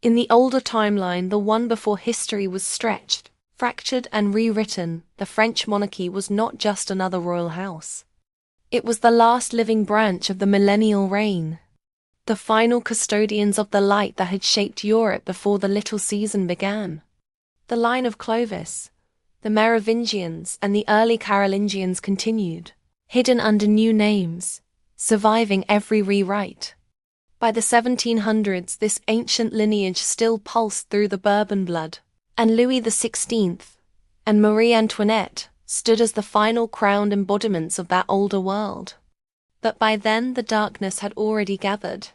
In the older timeline, the one before history was stretched, fractured and rewritten, the French monarchy was not just another royal house. It was the last living branch of the Millennial reign, the final custodians of the light that had shaped Europe before the little season began. The line of Clovis, the Merovingians, and the early Carolingians continued, hidden under new names, surviving every rewrite. By the 1700s, this ancient lineage still pulsed through the Bourbon blood, and Louis XVI and Marie Antoinette stood as the final crowned embodiments of that older world. But by then the darkness had already gathered.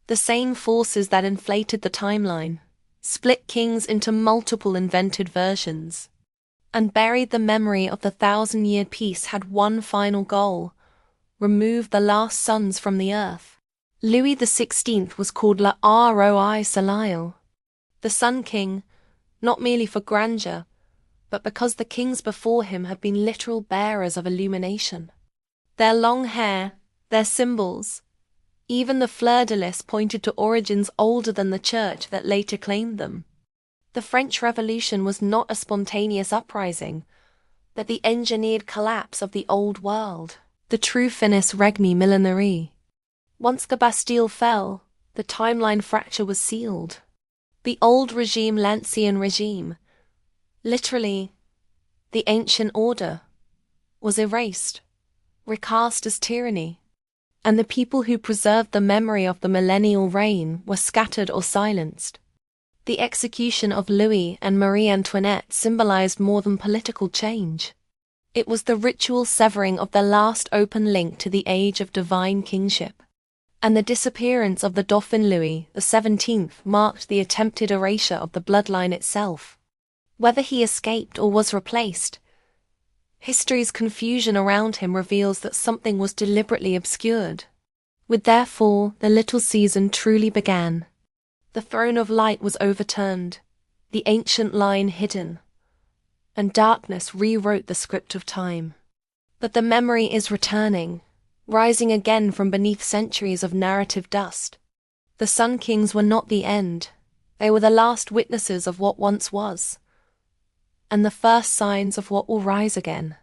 The same forces that inflated the timeline split kings into multiple invented versions, and buried the memory of the 1,000-year peace had one final goal: remove the last sons from the earth. Louis XVI was called Le Roi Soleil, the Sun King, not merely for grandeur, but because the kings before him had been literal bearers of illumination. Their long hair, their symbols, even the fleur-de-lis pointed to origins older than the church that later claimed them. The French Revolution was not a spontaneous uprising, but the engineered collapse of the old world, the true finis regni millenari. Once the Bastille fell, the timeline fracture was sealed. The old regime, l'Ancien Regime, literally, the ancient order, was erased, recast as tyranny, and the people who preserved the memory of the millennial reign were scattered or silenced. The execution of Louis and Marie Antoinette symbolized more than political change. It was the ritual severing of the last open link to the age of divine kingship. And the disappearance of the Dauphin Louis XVII marked the attempted erasure of the bloodline itself. Whether he escaped or was replaced, history's confusion around him reveals that something was deliberately obscured. With their fall, the little season truly began. The throne of light was overturned, the ancient line hidden, and darkness rewrote the script of time. But the memory is returning, rising again from beneath centuries of narrative dust. The Sun Kings were not the end. They were the last witnesses of what once was, and the first signs of what will rise again.